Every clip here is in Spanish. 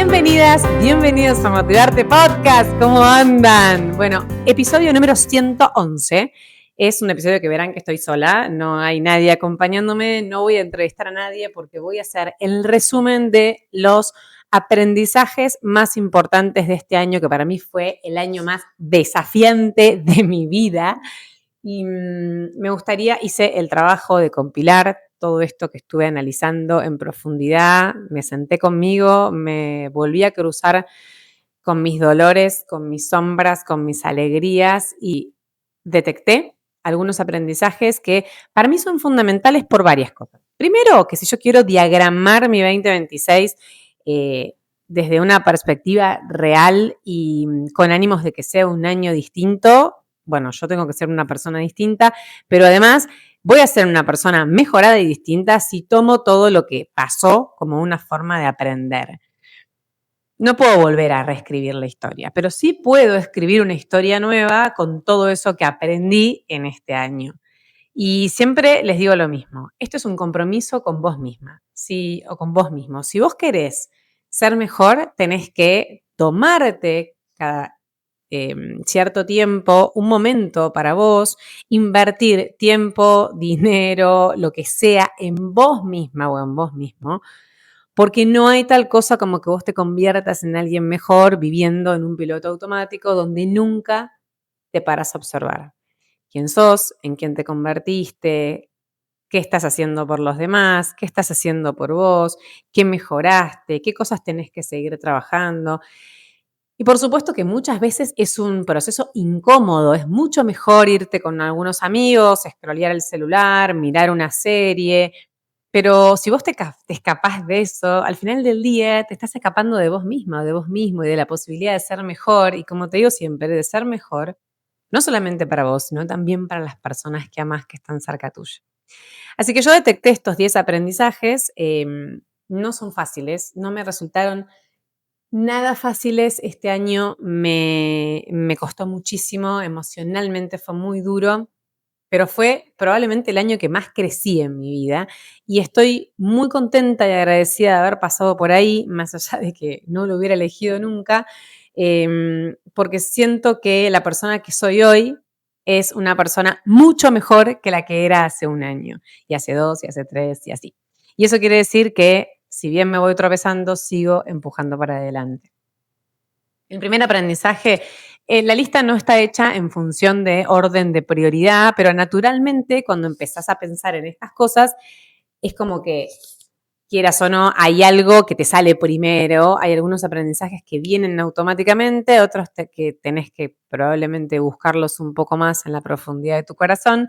Bienvenidas, bienvenidos a Motivarte Podcast. ¿Cómo andan? Bueno, episodio número 111. Es un episodio que verán que estoy sola, no hay nadie acompañándome, no voy a entrevistar a nadie porque voy a hacer el resumen de los aprendizajes más importantes de este año, que para mí fue el año más desafiante de mi vida. Y me gustaría, hice el trabajo de compilar todo esto que estuve analizando en profundidad, me senté conmigo, me volví a cruzar con mis dolores, con mis sombras, con mis alegrías y detecté algunos aprendizajes que para mí son fundamentales por varias cosas. Primero, que si yo quiero diagramar mi 2026 desde una perspectiva real y con ánimos de que sea un año distinto, bueno, yo tengo que ser una persona distinta, pero además voy a ser una persona mejorada y distinta si tomo todo lo que pasó como una forma de aprender. No puedo volver a reescribir la historia, pero sí puedo escribir una historia nueva con todo eso que aprendí en este año. Y siempre les digo lo mismo, esto es un compromiso con vos misma, o con vos mismo. Si vos querés ser mejor, tenés que tomarte cada cierto tiempo, un momento para vos, invertir tiempo, dinero, lo que sea en vos misma o en vos mismo, porque no hay tal cosa como que vos te conviertas en alguien mejor viviendo en un piloto automático donde nunca te paras a observar quién sos, en quién te convertiste, qué estás haciendo por los demás, qué estás haciendo por vos, qué mejoraste, qué cosas tenés que seguir trabajando. Y por supuesto que muchas veces es un proceso incómodo, es mucho mejor irte con algunos amigos, scrollear el celular, mirar una serie, pero si vos te escapás de eso, al final del día te estás escapando de vos misma, de vos mismo y de la posibilidad de ser mejor. Y como te digo siempre, de ser mejor, no solamente para vos, sino también para las personas que amás que están cerca tuyo. Así que yo detecté estos 10 aprendizajes, no son fáciles, no me resultaron nada fáciles. Este año me costó muchísimo, emocionalmente fue muy duro, pero fue probablemente el año que más crecí en mi vida y estoy muy contenta y agradecida de haber pasado por ahí, más allá de que no lo hubiera elegido nunca, porque siento que la persona que soy hoy es una persona mucho mejor que la que era hace un año, y hace 2, y hace 3, y así. Y eso quiere decir que, si bien me voy tropezando, sigo empujando para adelante. El primer aprendizaje, la lista no está hecha en función de orden de prioridad, pero naturalmente cuando empezás a pensar en estas cosas, es como que, quieras o no, hay algo que te sale primero, hay algunos aprendizajes que vienen automáticamente, otros que tenés que probablemente buscarlos un poco más en la profundidad de tu corazón.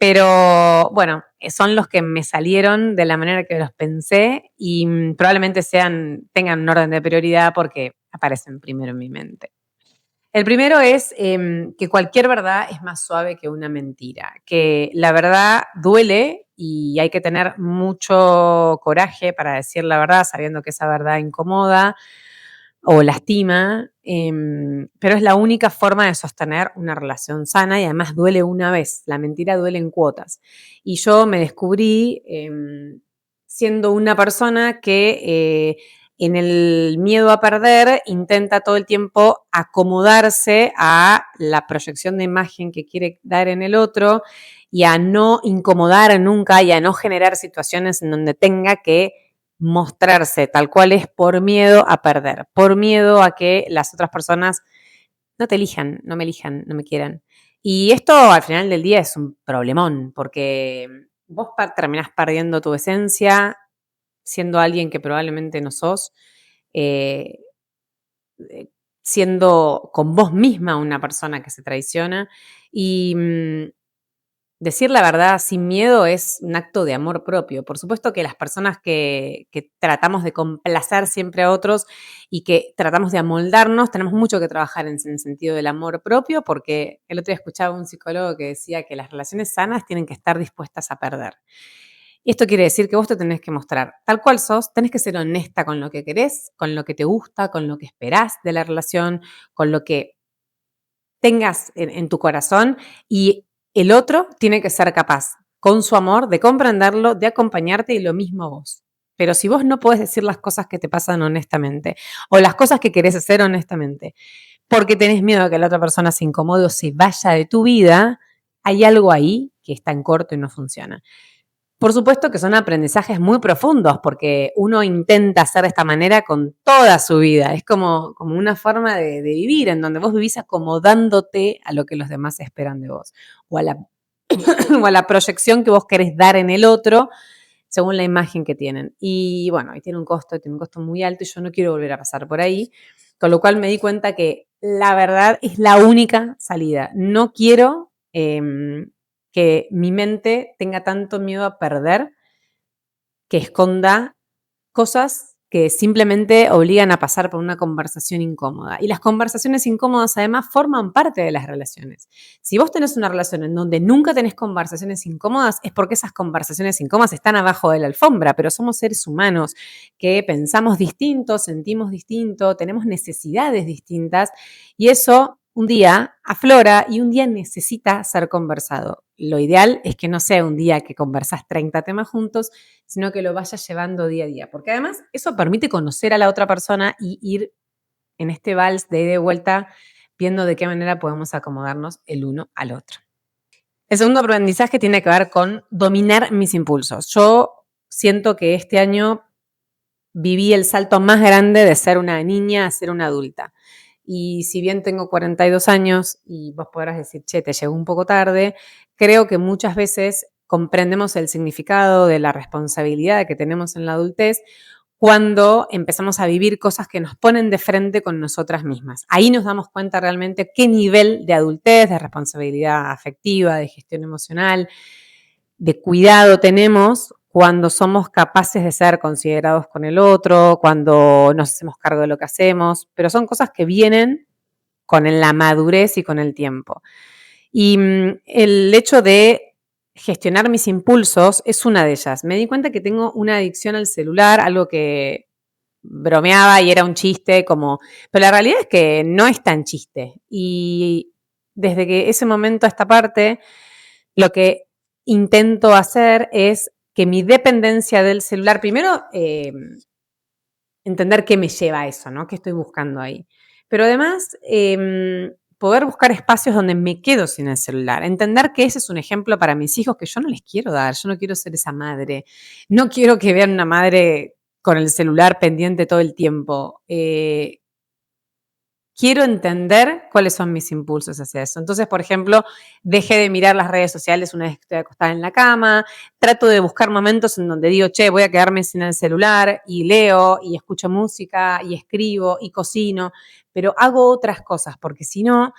Pero bueno, son los que me salieron de la manera que los pensé y probablemente tengan un orden de prioridad porque aparecen primero en mi mente. El primero es que cualquier verdad es más suave que una mentira, que la verdad duele y hay que tener mucho coraje para decir la verdad, sabiendo que esa verdad incomoda o lastima, pero es la única forma de sostener una relación sana y además duele una vez, la mentira duele en cuotas. Y yo me descubrí siendo una persona que en el miedo a perder intenta todo el tiempo acomodarse a la proyección de imagen que quiere dar en el otro y a no incomodar nunca y a no generar situaciones en donde tenga que mostrarse tal cual es por miedo a perder, por miedo a que las otras personas no te elijan, no me quieran. Y esto al final del día es un problemón, porque vos terminás perdiendo tu esencia, siendo alguien que probablemente no sos, eh, siendo con vos misma una persona que se traiciona. Y decir la verdad sin miedo es un acto de amor propio. Por supuesto que las personas que tratamos de complacer siempre a otros y que tratamos de amoldarnos, tenemos mucho que trabajar en el sentido del amor propio, porque el otro día escuchaba un psicólogo que decía que las relaciones sanas tienen que estar dispuestas a perder. Y esto quiere decir que vos te tenés que mostrar tal cual sos, tenés que ser honesta con lo que querés, con lo que te gusta, con lo que esperás de la relación, con lo que tengas en tu corazón, y el otro tiene que ser capaz, con su amor, de comprenderlo, de acompañarte y lo mismo vos. Pero si vos no podés decir las cosas que te pasan honestamente o las cosas que querés hacer honestamente, porque tenés miedo de que la otra persona se incomode o se vaya de tu vida, hay algo ahí que está en corto y no funciona. Por supuesto que son aprendizajes muy profundos porque uno intenta hacer de esta manera con toda su vida. Es como una forma de vivir en donde vos vivís acomodándote a lo que los demás esperan de vos o a la, o a la proyección que vos querés dar en el otro según la imagen que tienen. Y bueno, y tiene un costo muy alto y yo no quiero volver a pasar por ahí. Con lo cual me di cuenta que la verdad es la única salida. No quiero que mi mente tenga tanto miedo a perder que esconda cosas que simplemente obligan a pasar por una conversación incómoda. Y las conversaciones incómodas además forman parte de las relaciones. Si vos tenés una relación en donde nunca tenés conversaciones incómodas, es porque esas conversaciones incómodas están abajo de la alfombra, pero somos seres humanos que pensamos distinto, sentimos distinto, tenemos necesidades distintas y eso un día aflora y un día necesita ser conversado. Lo ideal es que no sea un día que conversás 30 temas juntos, sino que lo vayas llevando día a día. Porque además eso permite conocer a la otra persona y ir en este vals de ida y vuelta viendo de qué manera podemos acomodarnos el uno al otro. El segundo aprendizaje tiene que ver con dominar mis impulsos. Yo siento que este año viví el salto más grande de ser una niña a ser una adulta. Y si bien tengo 42 años y vos podrás decir, che, te llegó un poco tarde, creo que muchas veces comprendemos el significado de la responsabilidad que tenemos en la adultez cuando empezamos a vivir cosas que nos ponen de frente con nosotras mismas. Ahí nos damos cuenta realmente qué nivel de adultez, de responsabilidad afectiva, de gestión emocional, de cuidado tenemos cuando somos capaces de ser considerados con el otro, cuando nos hacemos cargo de lo que hacemos, pero son cosas que vienen con la madurez y con el tiempo. Y el hecho de gestionar mis impulsos es una de ellas. Me di cuenta que tengo una adicción al celular, algo que bromeaba y era un chiste, pero la realidad es que no es tan chiste. Y desde que ese momento a esta parte, lo que intento hacer es que mi dependencia del celular, primero entender qué me lleva a eso, ¿no? ¿Qué estoy buscando ahí? Pero además, poder buscar espacios donde me quedo sin el celular. Entender que ese es un ejemplo para mis hijos que yo no les quiero dar. Yo no quiero ser esa madre. No quiero que vean una madre con el celular pendiente todo el tiempo. Quiero entender cuáles son mis impulsos hacia eso. Entonces, por ejemplo, dejé de mirar las redes sociales una vez que estoy acostada en la cama, trato de buscar momentos en donde digo, che, voy a quedarme sin el celular y leo y escucho música y escribo y cocino, pero hago otras cosas porque si no,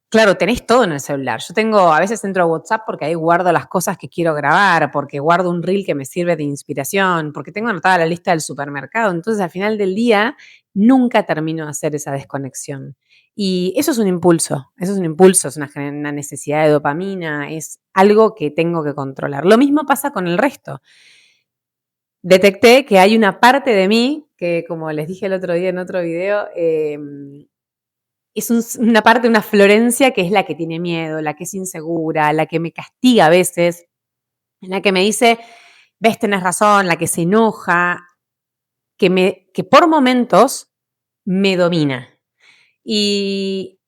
claro, tenés todo en el celular. A veces entro a WhatsApp porque ahí guardo las cosas que quiero grabar, porque guardo un reel que me sirve de inspiración, porque tengo anotada la lista del supermercado. Entonces, al final del día, nunca termino de hacer esa desconexión. Y eso es un impulso, es una necesidad de dopamina, es algo que tengo que controlar. Lo mismo pasa con el resto. Detecté que hay una parte de mí que, como les dije el otro día en otro video, es una parte, una Florencia que es la que tiene miedo, la que es insegura, la que me castiga a veces, la que me dice, ves, tenés razón, la que se enoja, que por momentos me domina. Y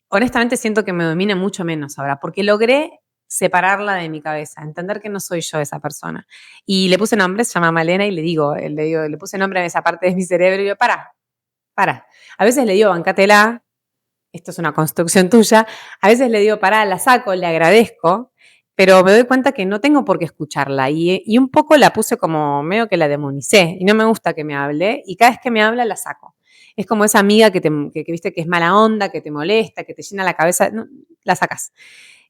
honestamente siento que me domina mucho menos ahora, porque logré separarla de mi cabeza, entender que no soy yo esa persona. Y le puse nombre, se llama Malena, y le puse nombre a esa parte de mi cerebro y yo, para. A veces le digo, bancátela, esto es una construcción tuya, a veces le digo, pará, la saco, le agradezco, pero me doy cuenta que no tengo por qué escucharla y un poco la puse como medio que la demonicé y no me gusta que me hable y cada vez que me habla la saco. Es como esa amiga que viste que es mala onda, que te molesta, que te llena la cabeza, no, la sacas.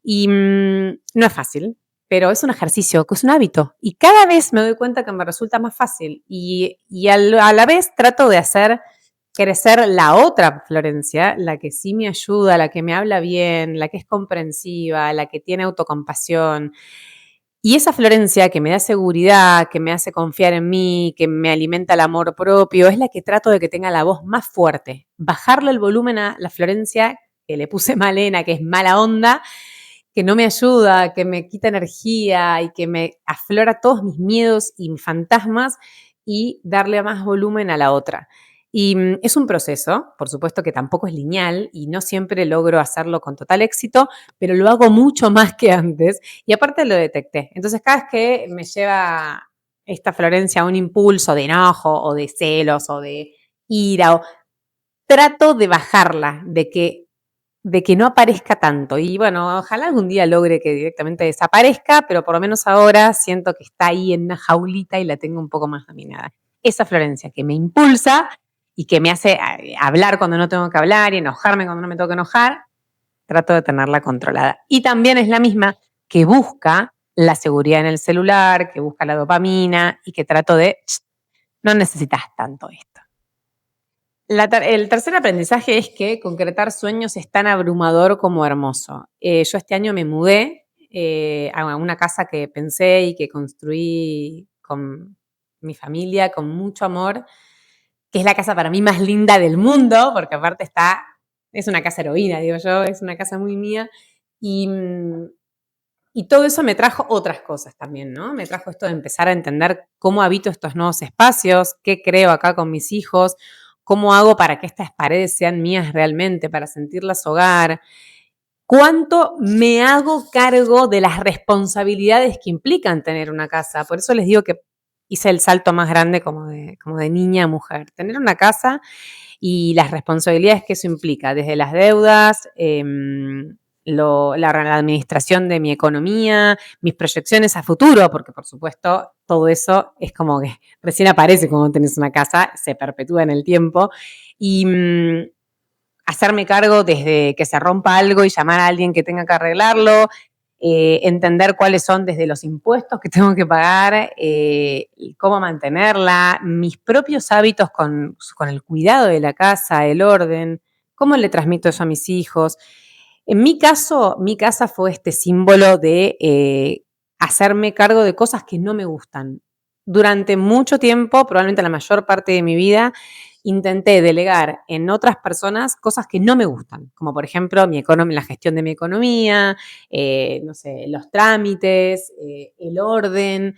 Y no es fácil, pero es un ejercicio, que es un hábito. Y cada vez me doy cuenta que me resulta más fácil y a la vez trato de hacer crecer la otra Florencia, la que sí me ayuda, la que me habla bien, la que es comprensiva, la que tiene autocompasión. Y esa Florencia que me da seguridad, que me hace confiar en mí, que me alimenta el amor propio, es la que trato de que tenga la voz más fuerte. Bajarle el volumen a la Florencia, que le puse Malena, que es mala onda, que no me ayuda, que me quita energía y que me aflora todos mis miedos y mis fantasmas y darle más volumen a la otra. Y es un proceso, por supuesto que tampoco es lineal y no siempre logro hacerlo con total éxito, pero lo hago mucho más que antes y aparte lo detecté. Entonces cada vez que me lleva esta Florencia a un impulso de enojo o de celos o de ira, trato de bajarla, de que no aparezca tanto. Y bueno, ojalá algún día logre que directamente desaparezca, pero por lo menos ahora siento que está ahí en una jaulita y la tengo un poco más dominada. Esa Florencia que me impulsa y que me hace hablar cuando no tengo que hablar y enojarme cuando no me tengo que enojar, trato de tenerla controlada. Y también es la misma que busca la seguridad en el celular, que busca la dopamina y que trato de, no necesitas tanto esto. El tercer aprendizaje es que concretar sueños es tan abrumador como hermoso. Yo este año me mudé a una casa que pensé y que construí con mi familia, con mucho amor, que es la casa para mí más linda del mundo, porque aparte es una casa heroína, digo yo, es una casa muy mía. Y todo eso me trajo otras cosas también, ¿no? Me trajo esto de empezar a entender cómo habito estos nuevos espacios, qué creo acá con mis hijos, cómo hago para que estas paredes sean mías realmente, para sentirlas hogar, cuánto me hago cargo de las responsabilidades que implican tener una casa. Por eso les digo que hice el salto más grande como de niña a mujer. Tener una casa y las responsabilidades que eso implica, desde las deudas, la administración de mi economía, mis proyecciones a futuro, porque por supuesto todo eso es como que recién aparece cuando tenés una casa, se perpetúa en el tiempo y hacerme cargo desde que se rompa algo y llamar a alguien que tenga que arreglarlo, entender cuáles son desde los impuestos que tengo que pagar, cómo mantenerla, mis propios hábitos con el cuidado de la casa, el orden, cómo le transmito eso a mis hijos. En mi caso, mi casa fue este símbolo de hacerme cargo de cosas que no me gustan. Durante mucho tiempo, probablemente la mayor parte de mi vida, intenté delegar en otras personas cosas que no me gustan, como por ejemplo la gestión de mi economía, no sé, los trámites, el orden,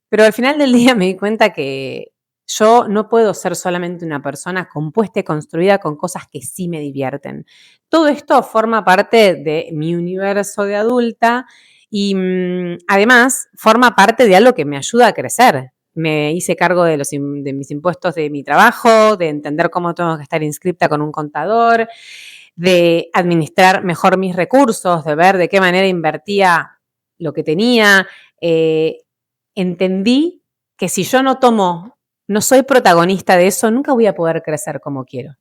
pero al final del día me di cuenta que yo no puedo ser solamente una persona compuesta y construida con cosas que sí me divierten. Todo esto forma parte de mi universo de adulta y además forma parte de algo que me ayuda a crecer. Me hice cargo de mis impuestos de mi trabajo, de entender cómo tengo que estar inscripta con un contador, de administrar mejor mis recursos, de ver de qué manera invertía lo que tenía. Entendí que si yo no soy protagonista de eso, nunca voy a poder crecer como quiero.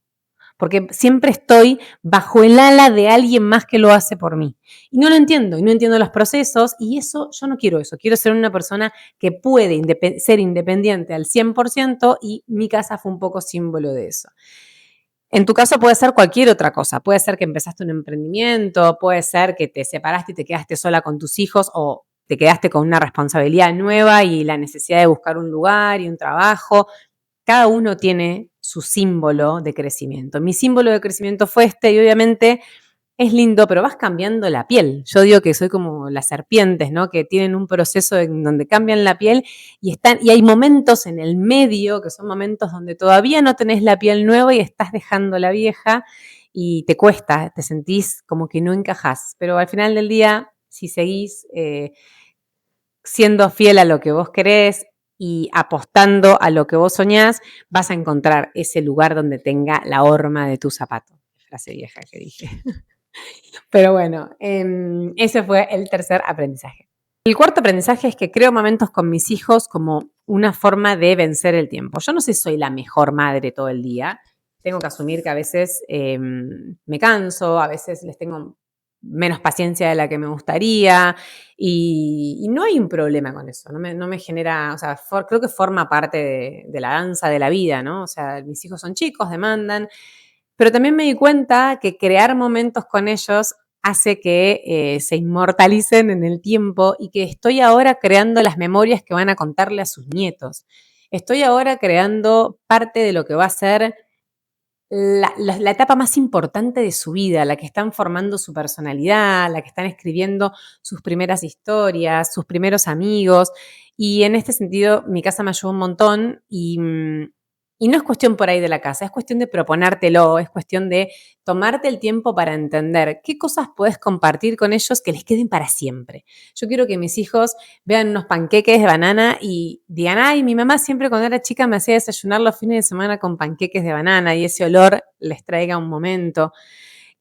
Porque siempre estoy bajo el ala de alguien más que lo hace por mí. Y no lo entiendo, y no entiendo los procesos, y eso, yo no quiero eso. Quiero ser una persona que puede ser independiente al 100% y mi casa fue un poco símbolo de eso. En tu caso puede ser cualquier otra cosa. Puede ser que empezaste un emprendimiento, puede ser que te separaste y te quedaste sola con tus hijos o te quedaste con una responsabilidad nueva y la necesidad de buscar un lugar y un trabajo. Cada uno tiene su símbolo de crecimiento. Mi símbolo de crecimiento fue este y obviamente es lindo, pero vas cambiando la piel. Yo digo que soy como las serpientes, ¿no? Que tienen un proceso en donde cambian la piel y hay momentos en el medio que son momentos donde todavía no tenés la piel nueva y estás dejando la vieja y te cuesta, te sentís como que no encajás. Pero al final del día, si seguís siendo fiel a lo que vos querés y apostando a lo que vos soñás, vas a encontrar ese lugar donde tenga la horma de tu zapato. Frase vieja que dije. Pero bueno, ese fue el tercer aprendizaje. El cuarto aprendizaje es que creo momentos con mis hijos como una forma de vencer el tiempo. Yo no sé si soy la mejor madre todo el día. Tengo que asumir que a veces me canso, a veces les tengo menos paciencia de la que me gustaría y no hay un problema con eso. No me genera, o sea, creo que forma parte de la danza de la vida, ¿no? O sea, mis hijos son chicos, demandan. Pero también me di cuenta que crear momentos con ellos hace que se inmortalicen en el tiempo y que estoy ahora creando las memorias que van a contarle a sus nietos. Estoy ahora creando parte de lo que va a ser la etapa más importante de su vida, la que están formando su personalidad, la que están escribiendo sus primeras historias, sus primeros amigos. Y en este sentido, mi casa me ayudó un montón y no es cuestión por ahí de la casa, es cuestión de proponértelo, es cuestión de tomarte el tiempo para entender qué cosas puedes compartir con ellos que les queden para siempre. Yo quiero que mis hijos vean unos panqueques de banana y digan, ay, mi mamá siempre cuando era chica me hacía desayunar los fines de semana con panqueques de banana y ese olor les traiga un momento.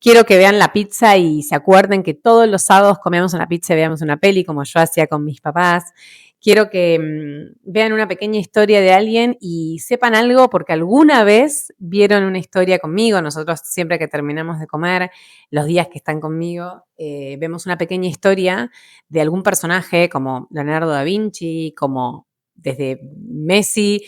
Quiero que vean la pizza y se acuerden que todos los sábados comíamos una pizza y veíamos una peli como yo hacía con mis papás. Quiero que vean una pequeña historia de alguien y sepan algo porque alguna vez vieron una historia conmigo. Nosotros siempre que terminamos de comer, los días que están conmigo, vemos una pequeña historia de algún personaje como Leonardo da Vinci, como desde Messi,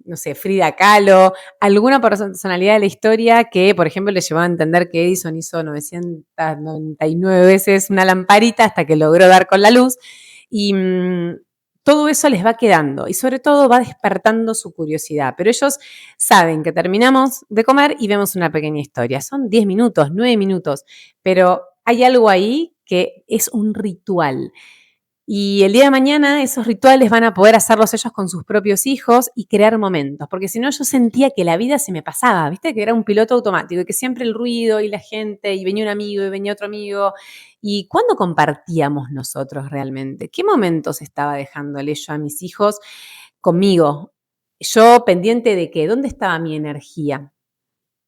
no sé, Frida Kahlo, alguna personalidad de la historia que, por ejemplo, le llevó a entender que Edison hizo 999 veces una lamparita hasta que logró dar con la luz. Y todo eso les va quedando y sobre todo va despertando su curiosidad. Pero ellos saben que terminamos de comer y vemos una pequeña historia. Son 10 minutos, 9 minutos, pero hay algo ahí que es un ritual. Y el día de mañana esos rituales van a poder hacerlos ellos con sus propios hijos y crear momentos, porque si no yo sentía que la vida se me pasaba, ¿viste? Que era un piloto automático y que siempre el ruido y la gente y venía un amigo y venía otro amigo. ¿Y cuándo compartíamos nosotros realmente? ¿Qué momentos estaba dejándole yo a mis hijos conmigo? Yo pendiente de que, ¿dónde estaba mi energía?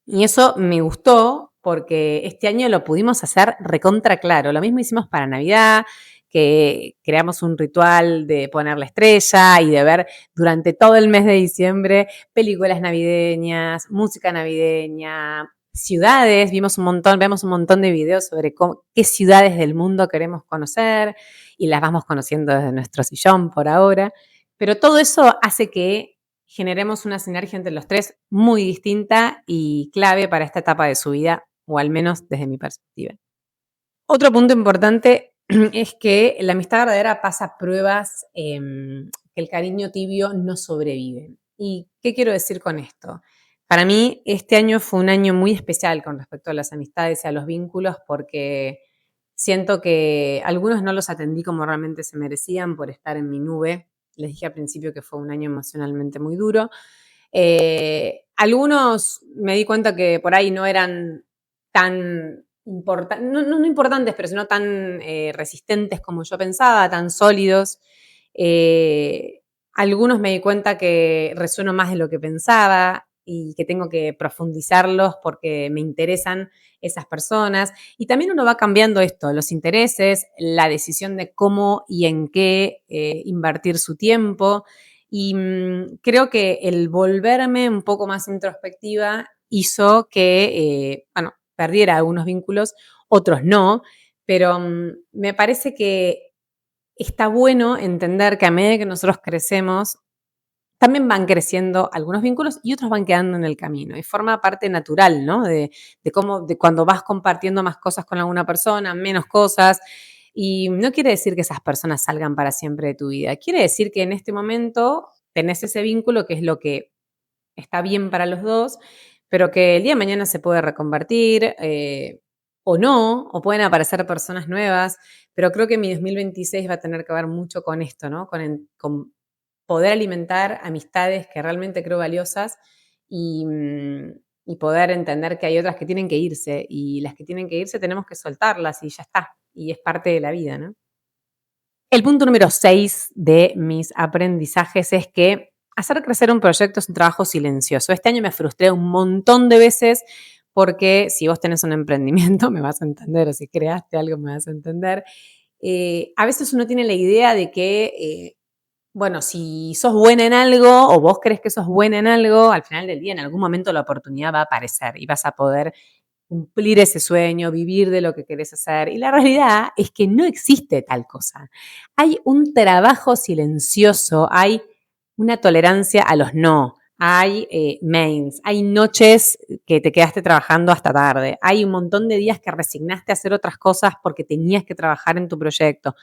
Y eso me gustó porque este año lo pudimos hacer recontra claro. Lo mismo hicimos para Navidad, que creamos un ritual de poner la estrella y de ver durante todo el mes de diciembre películas navideñas, música navideña, ciudades. Vemos un montón de videos sobre qué ciudades del mundo queremos conocer y las vamos conociendo desde nuestro sillón por ahora. Pero todo eso hace que generemos una sinergia entre los tres muy distinta y clave para esta etapa de su vida, o al menos desde mi perspectiva. Otro punto importante es que la amistad verdadera pasa pruebas que el cariño tibio no sobrevive. ¿Y qué quiero decir con esto? Para mí, este año fue un año muy especial con respecto a las amistades y a los vínculos porque siento que algunos no los atendí como realmente se merecían por estar en mi nube. Les dije al principio que fue un año emocionalmente muy duro. Algunos me di cuenta que por ahí no eran tan no importantes, pero sino tan resistentes como yo pensaba, tan sólidos. Algunos me di cuenta que resueno más de lo que pensaba y que tengo que profundizarlos porque me interesan esas personas. Y también uno va cambiando esto, los intereses, la decisión de cómo y en qué invertir su tiempo. Y creo que el volverme un poco más introspectiva hizo que, perdiera algunos vínculos, otros no, pero me parece que está bueno entender que a medida que nosotros crecemos, también van creciendo algunos vínculos y otros van quedando en el camino. Y forma parte natural, ¿no? De cuando vas compartiendo más cosas con alguna persona, menos cosas. Y no quiere decir que esas personas salgan para siempre de tu vida. Quiere decir que en este momento tenés ese vínculo que es lo que está bien para los dos, pero que el día de mañana se puede reconvertir o no, o pueden aparecer personas nuevas, pero creo que mi 2026 va a tener que ver mucho con esto, ¿no? Con poder alimentar amistades que realmente creo valiosas y, y poder entender que hay otras que tienen que irse y las que tienen que irse tenemos que soltarlas y ya está, y es parte de la vida, ¿no? El punto número 6 de mis aprendizajes es que hacer crecer un proyecto es un trabajo silencioso. Este año me frustré un montón de veces porque si vos tenés un emprendimiento me vas a entender, o si creaste algo me vas a entender. A veces uno tiene la idea de que, bueno, si sos buena en algo o vos crees que sos buena en algo, al final del día en algún momento la oportunidad va a aparecer y vas a poder cumplir ese sueño, vivir de lo que querés hacer. Y la realidad es que no existe tal cosa. Hay un trabajo silencioso, hay una tolerancia a los no, hay mains, hay noches que te quedaste trabajando hasta tarde, hay un montón de días que resignaste a hacer otras cosas porque tenías que trabajar en tu proyecto,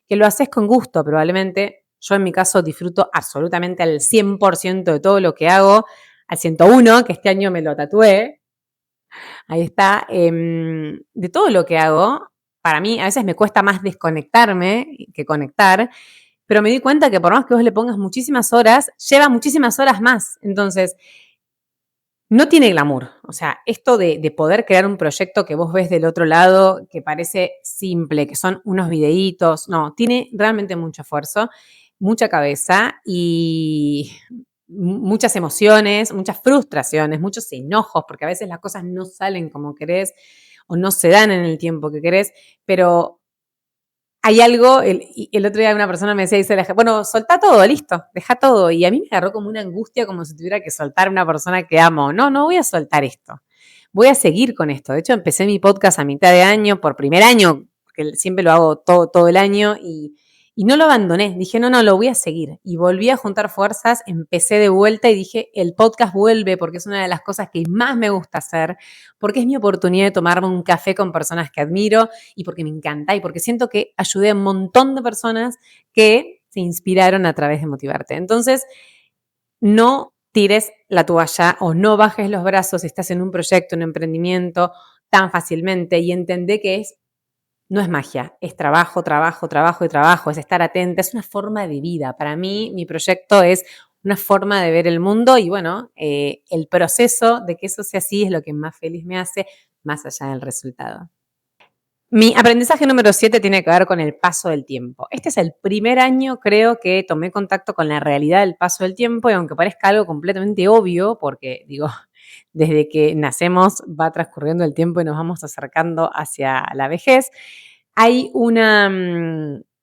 que lo haces con gusto probablemente. Yo en mi caso disfruto absolutamente al 100% de todo lo que hago. al 101, que este año me lo tatué. Ahí está. De todo lo que hago, para mí a veces me cuesta más desconectarme que conectar, pero me di cuenta que por más que vos le pongas muchísimas horas, lleva muchísimas horas más. Entonces, no tiene glamour. O sea, esto de poder crear un proyecto que vos ves del otro lado, que parece simple, que son unos videitos, no, tiene realmente mucho esfuerzo, mucha cabeza y muchas emociones, muchas frustraciones, muchos enojos, porque a veces las cosas no salen como querés o no se dan en el tiempo que querés, pero hay algo, el otro día una persona me decía, dice, bueno, soltá todo, listo, deja todo. Y a mí me agarró como una angustia, como si tuviera que soltar a una persona que amo. No, no voy a soltar esto. Voy a seguir con esto. De hecho, empecé mi podcast a mitad de año, por primer año, porque siempre lo hago todo el año, y no lo abandoné. Dije, no, lo voy a seguir. Y volví a juntar fuerzas, empecé de vuelta y dije, el podcast vuelve porque es una de las cosas que más me gusta hacer, porque es mi oportunidad de tomarme un café con personas que admiro y porque me encanta y porque siento que ayudé a un montón de personas que se inspiraron a través de motivarte. Entonces, no tires la toalla o no bajes los brazos si estás en un proyecto, un emprendimiento tan fácilmente y entendé que no es magia, es trabajo, trabajo, trabajo y trabajo, es estar atenta, es una forma de vida. Para mí, mi proyecto es una forma de ver el mundo y bueno, el proceso de que eso sea así es lo que más feliz me hace, más allá del resultado. Mi aprendizaje número 7 tiene que ver con el paso del tiempo. Este es el primer año, creo, que tomé contacto con la realidad del paso del tiempo y aunque parezca algo completamente obvio, porque digo, desde que nacemos va transcurriendo el tiempo y nos vamos acercando hacia la vejez, hay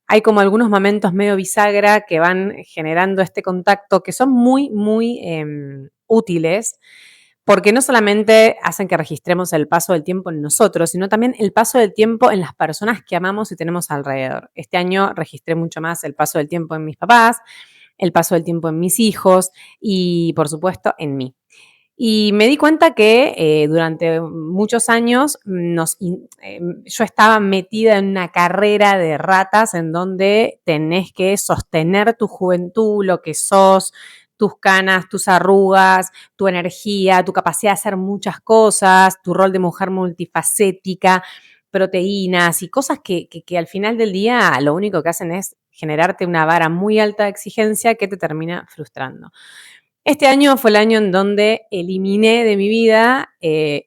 hay como algunos momentos medio bisagra que van generando este contacto que son muy, muy útiles porque no solamente hacen que registremos el paso del tiempo en nosotros, sino también el paso del tiempo en las personas que amamos y tenemos alrededor. Este año registré mucho más el paso del tiempo en mis papás, el paso del tiempo en mis hijos y, por supuesto, en mí. Y me di cuenta que durante muchos años yo estaba metida en una carrera de ratas en donde tenés que sostener tu juventud, lo que sos, tus canas, tus arrugas, tu energía, tu capacidad de hacer muchas cosas, tu rol de mujer multifacética, proteínas y cosas que al final del día lo único que hacen es generarte una vara muy alta de exigencia que te termina frustrando. Este año fue el año en donde eliminé de mi vida,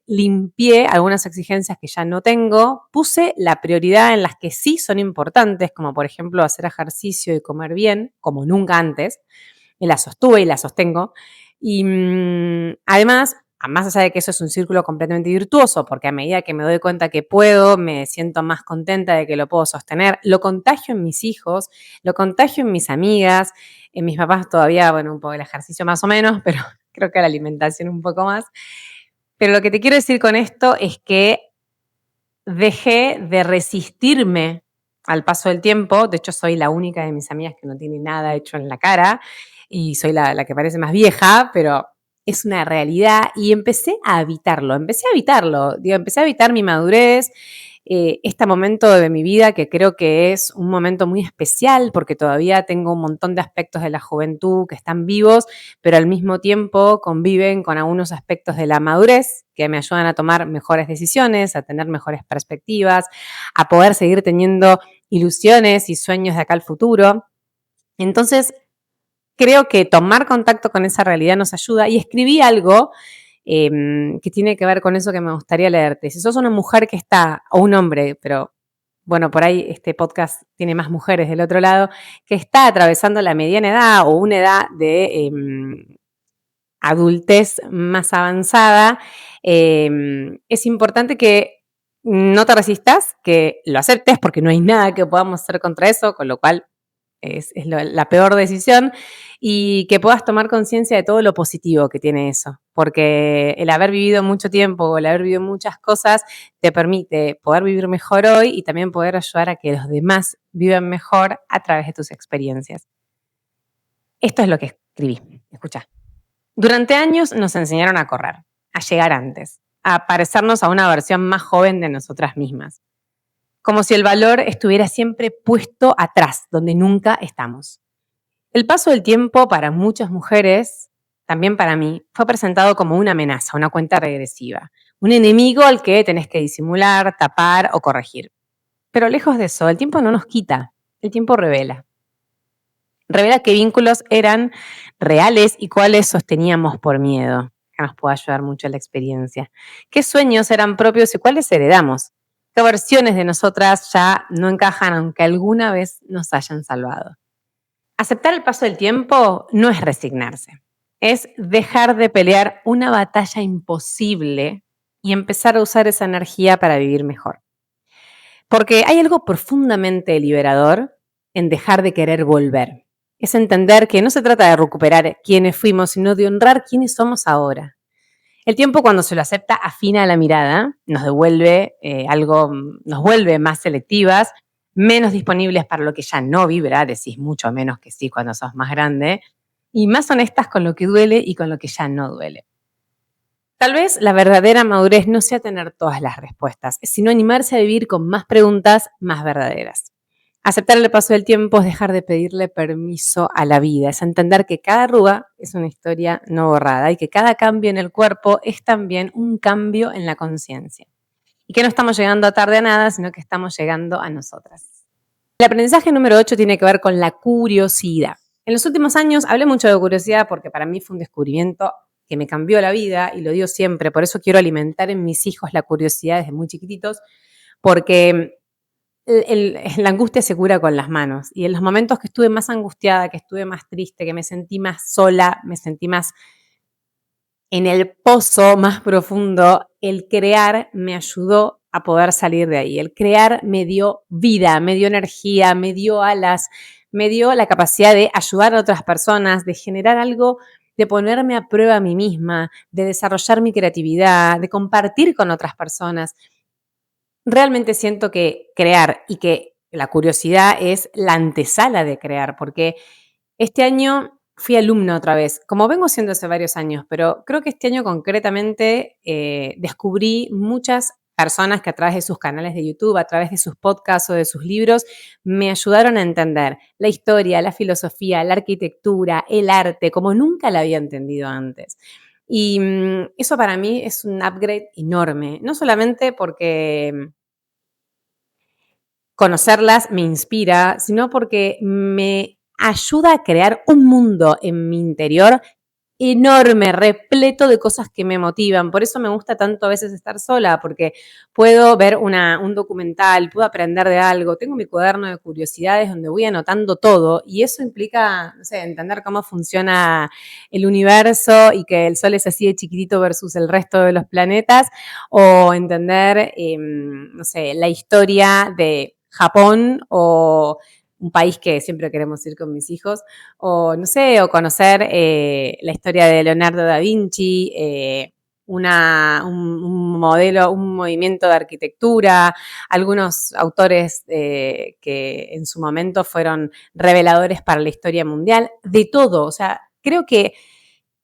limpié algunas exigencias que ya no tengo, puse la prioridad en las que sí son importantes, como por ejemplo hacer ejercicio y comer bien, como nunca antes, y la sostuve y la sostengo. Y además, más allá de que eso es un círculo completamente virtuoso, porque a medida que me doy cuenta que puedo, me siento más contenta de que lo puedo sostener, lo contagio en mis hijos, lo contagio en mis amigas, en mis papás todavía, bueno, un poco el ejercicio más o menos, pero creo que la alimentación un poco más. Pero lo que te quiero decir con esto es que dejé de resistirme al paso del tiempo. De hecho, soy la única de mis amigas que no tiene nada hecho en la cara y soy la que parece más vieja, pero es una realidad y empecé a evitarlo, digo, empecé a evitar mi madurez, este momento de mi vida que creo que es un momento muy especial porque todavía tengo un montón de aspectos de la juventud que están vivos, pero al mismo tiempo conviven con algunos aspectos de la madurez que me ayudan a tomar mejores decisiones, a tener mejores perspectivas, a poder seguir teniendo ilusiones y sueños de acá al futuro. Entonces, creo que tomar contacto con esa realidad nos ayuda y escribí algo que tiene que ver con eso que me gustaría leerte. Si sos una mujer que está, o un hombre, pero bueno, por ahí este podcast tiene más mujeres del otro lado, que está atravesando la mediana edad o una edad de adultez más avanzada, es importante que no te resistas, que lo aceptes porque no hay nada que podamos hacer contra eso, con lo cual la peor decisión y que puedas tomar conciencia de todo lo positivo que tiene eso, porque el haber vivido mucho tiempo o el haber vivido muchas cosas te permite poder vivir mejor hoy y también poder ayudar a que los demás vivan mejor a través de tus experiencias. Esto es lo que escribí. Escucha. Durante años nos enseñaron a correr, a llegar antes, a parecernos a una versión más joven de nosotras mismas, como si el valor estuviera siempre puesto atrás, donde nunca estamos. El paso del tiempo para muchas mujeres también para mí, fue presentado como una amenaza, una cuenta regresiva, un enemigo al que tenés que disimular, tapar o corregir. Pero lejos de eso, el tiempo no nos quita, el tiempo revela. Revela qué vínculos eran reales y cuáles sosteníamos por miedo, que nos puede ayudar mucho la experiencia. Qué sueños eran propios y cuáles heredamos. Qué versiones de nosotras ya no encajan aunque alguna vez nos hayan salvado. Aceptar el paso del tiempo no es resignarse, es dejar de pelear una batalla imposible y empezar a usar esa energía para vivir mejor. Porque hay algo profundamente liberador en dejar de querer volver. Es entender que no se trata de recuperar quiénes fuimos, sino de honrar quiénes somos ahora. El tiempo, cuando se lo acepta, afina la mirada, nos devuelve nos vuelve más selectivas, menos disponibles para lo que ya no vibra, decís mucho menos que sí cuando sos más grande, y más honestas con lo que duele y con lo que ya no duele. Tal vez la verdadera madurez no sea tener todas las respuestas, sino animarse a vivir con más preguntas más verdaderas. Aceptar el paso del tiempo es dejar de pedirle permiso a la vida, es entender que cada arruga es una historia no borrada y que cada cambio en el cuerpo es también un cambio en la conciencia. Y que no estamos llegando tarde a nada, sino que estamos llegando a nosotras. El aprendizaje número 8 tiene que ver con la curiosidad. En los últimos años hablé mucho de curiosidad porque para mí fue un descubrimiento que me cambió la vida y lo digo siempre, por eso quiero alimentar en mis hijos la curiosidad desde muy chiquititos, porque la angustia se cura con las manos. Y en los momentos que estuve más angustiada, que estuve más triste, que me sentí más sola, me sentí más en el pozo más profundo, el crear me ayudó a poder salir de ahí. El crear me dio vida, me dio energía, me dio alas, me dio la capacidad de ayudar a otras personas, de generar algo, de ponerme a prueba a mí misma, de desarrollar mi creatividad, de compartir con otras personas. Realmente siento que crear y que la curiosidad es la antesala de crear, porque este año fui alumna otra vez, como vengo siendo hace varios años, pero creo que este año concretamente descubrí muchas personas que a través de sus canales de YouTube, a través de sus podcasts o de sus libros, me ayudaron a entender la historia, la filosofía, la arquitectura, el arte, como nunca la había entendido antes. Y eso para mí es un upgrade enorme, no solamente porque conocerlas me inspira, sino porque me ayuda a crear un mundo en mi interior enorme, repleto de cosas que me motivan. Por eso me gusta tanto a veces estar sola, porque puedo ver un documental, puedo aprender de algo, tengo mi cuaderno de curiosidades donde voy anotando todo y eso implica, no sé, entender cómo funciona el universo y que el Sol es así de chiquitito versus el resto de los planetas, o entender, no sé, la historia de Japón o un país que siempre queremos ir con mis hijos, o no sé, o conocer la historia de Leonardo da Vinci, un modelo, un movimiento de arquitectura, algunos autores que en su momento fueron reveladores para la historia mundial, de todo. O sea, creo que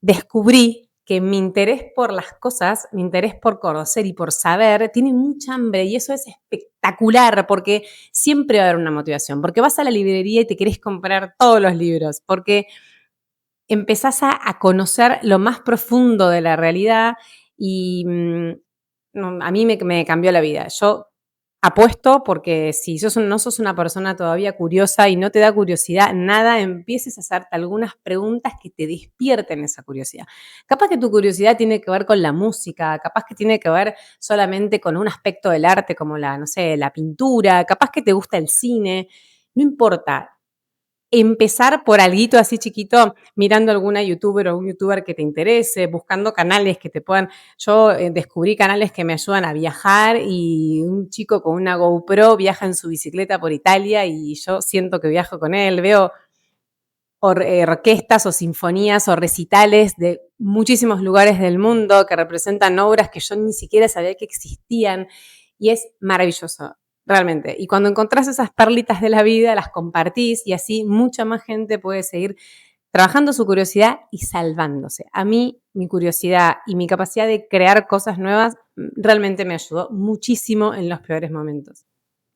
descubrí que mi interés por las cosas, mi interés por conocer y por saber, tiene mucha hambre y eso es espectacular porque siempre va a haber una motivación, porque vas a la librería y te querés comprar todos los libros, porque empezás a conocer lo más profundo de la realidad y a mí me cambió la vida. Yo apuesto porque si no sos una persona todavía curiosa y no te da curiosidad nada, empieces a hacerte algunas preguntas que te despierten esa curiosidad. Capaz que tu curiosidad tiene que ver con la música, capaz que tiene que ver solamente con un aspecto del arte como no sé, la pintura, capaz que te gusta el cine, no importa. Empezar por alguito así chiquito, mirando alguna youtuber o un youtuber que te interese, buscando canales que te puedan. Yo descubrí canales que me ayudan a viajar y un chico con una GoPro viaja en su bicicleta por Italia y yo siento que viajo con él. Veo orquestas o sinfonías o recitales de muchísimos lugares del mundo que representan obras que yo ni siquiera sabía que existían y es maravilloso. Realmente. Y cuando encontrás esas perlitas de la vida, las compartís y así mucha más gente puede seguir trabajando su curiosidad y salvándose. A mí, mi curiosidad y mi capacidad de crear cosas nuevas realmente me ayudó muchísimo en los peores momentos.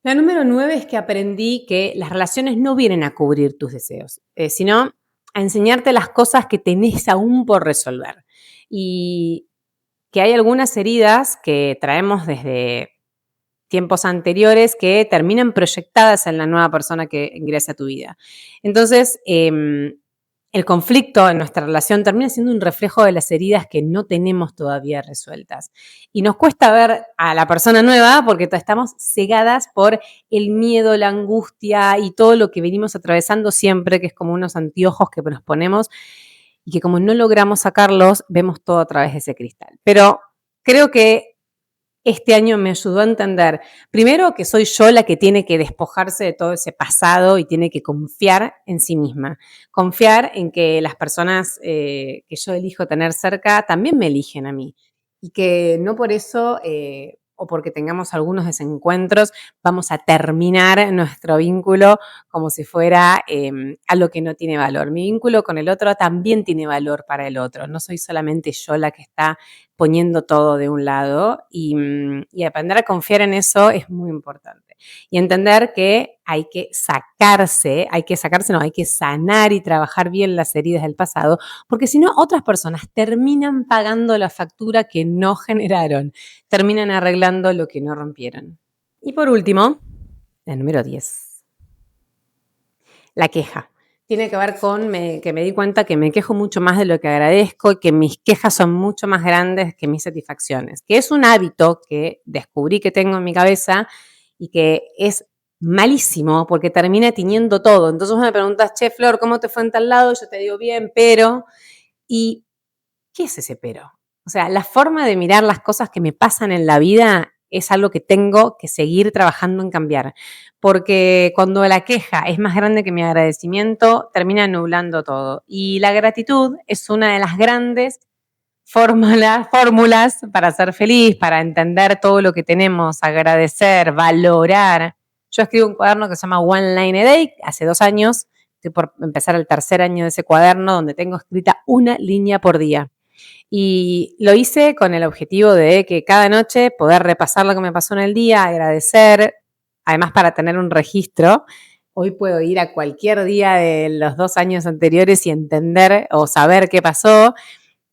La número 9 es que aprendí que las relaciones no vienen a cubrir tus deseos, sino a enseñarte las cosas que tenés aún por resolver. Y que hay algunas heridas que traemos desde tiempos anteriores que terminan proyectadas en la nueva persona que ingresa a tu vida. Entonces, el conflicto en nuestra relación termina siendo un reflejo de las heridas que no tenemos todavía resueltas. Y nos cuesta ver a la persona nueva porque estamos cegadas por el miedo, la angustia y todo lo que venimos atravesando siempre, que es como unos anteojos que nos ponemos y que como no logramos sacarlos, vemos todo a través de ese cristal. Pero creo que este año me ayudó a entender, primero, que soy yo la que tiene que despojarse de todo ese pasado y tiene que confiar en sí misma. Confiar en que las personas que yo elijo tener cerca también me eligen a mí. Y que no por eso, o porque tengamos algunos desencuentros, vamos a terminar nuestro vínculo como si fuera algo que no tiene valor. Mi vínculo con el otro también tiene valor para el otro. No soy solamente yo la que está poniendo todo de un lado y aprender a confiar en eso es muy importante. Y entender que hay que sanar y trabajar bien las heridas del pasado, porque si no, otras personas terminan pagando la factura que no generaron, terminan arreglando lo que no rompieron. Y por último, la número 10, la queja. Tiene que ver con que me di cuenta que me quejo mucho más de lo que agradezco y que mis quejas son mucho más grandes que mis satisfacciones, que es un hábito que descubrí que tengo en mi cabeza y que es malísimo porque termina tiñendo todo. Entonces me preguntas, che, Flor, ¿cómo te fue en tal lado? Yo te digo, bien, pero... ¿Y qué es ese pero? O sea, la forma de mirar las cosas que me pasan en la vida es algo que tengo que seguir trabajando en cambiar. Porque cuando la queja es más grande que mi agradecimiento, termina nublando todo. Y la gratitud es una de las grandes fórmulas para ser feliz, para entender todo lo que tenemos, agradecer, valorar. Yo escribo un cuaderno que se llama One Line a Day, hace 2 años. Estoy por empezar el 3er año de ese cuaderno, donde tengo escrita una línea por día. Y lo hice con el objetivo de que cada noche poder repasar lo que me pasó en el día, agradecer, además para tener un registro. Hoy puedo ir a cualquier día de los 2 años anteriores y entender o saber qué pasó.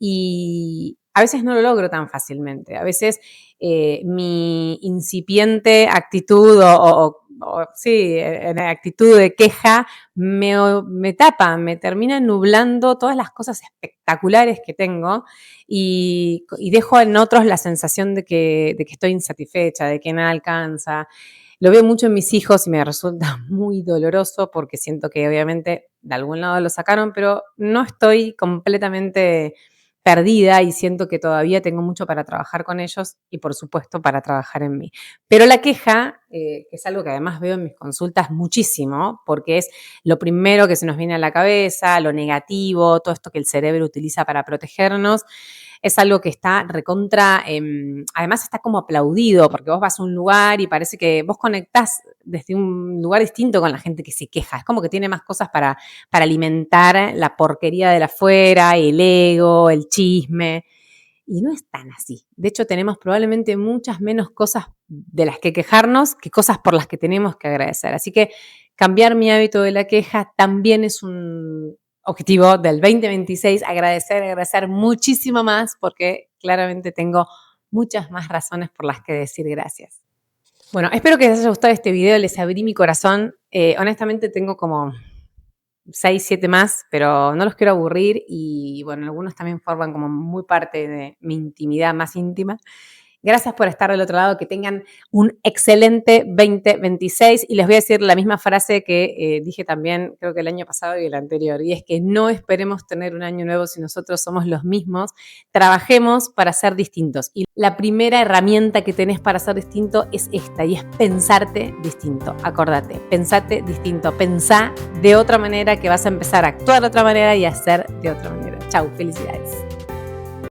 Y a veces no lo logro tan fácilmente. A veces mi incipiente actitud actitud de queja me tapa, me termina nublando todas las cosas espectaculares que tengo y dejo en otros la sensación de que estoy insatisfecha, de que nada alcanza. Lo veo mucho en mis hijos y me resulta muy doloroso porque siento que obviamente de algún lado lo sacaron, pero no estoy completamente perdida y siento que todavía tengo mucho para trabajar con ellos y por supuesto para trabajar en mí. Pero la queja, que es algo que además veo en mis consultas muchísimo, porque es lo primero que se nos viene a la cabeza, lo negativo, todo esto que el cerebro utiliza para protegernos, es algo que está recontra, además está como aplaudido, porque vos vas a un lugar y parece que vos conectás desde un lugar distinto con la gente que se queja. Es como que tiene más cosas para alimentar la porquería de la afuera, el ego, el chisme. Y no es tan así. De hecho, tenemos probablemente muchas menos cosas de las que quejarnos que cosas por las que tenemos que agradecer. Así que cambiar mi hábito de la queja también es un objetivo del 2026, agradecer muchísimo más porque claramente tengo muchas más razones por las que decir gracias. Bueno, espero que les haya gustado este video, les abrí mi corazón. Honestamente tengo como 6, 7 más, pero no los quiero aburrir y bueno, algunos también forman como muy parte de mi intimidad más íntima. Gracias por estar del otro lado, que tengan un excelente 2026 y les voy a decir la misma frase que dije también creo que el año pasado y el anterior, y es que no esperemos tener un año nuevo si nosotros somos los mismos, trabajemos para ser distintos y la primera herramienta que tenés para ser distinto es esta y es pensarte distinto. Acordate, pensate distinto, pensá de otra manera que vas a empezar a actuar de otra manera y a hacer de otra manera. Chau, felicidades.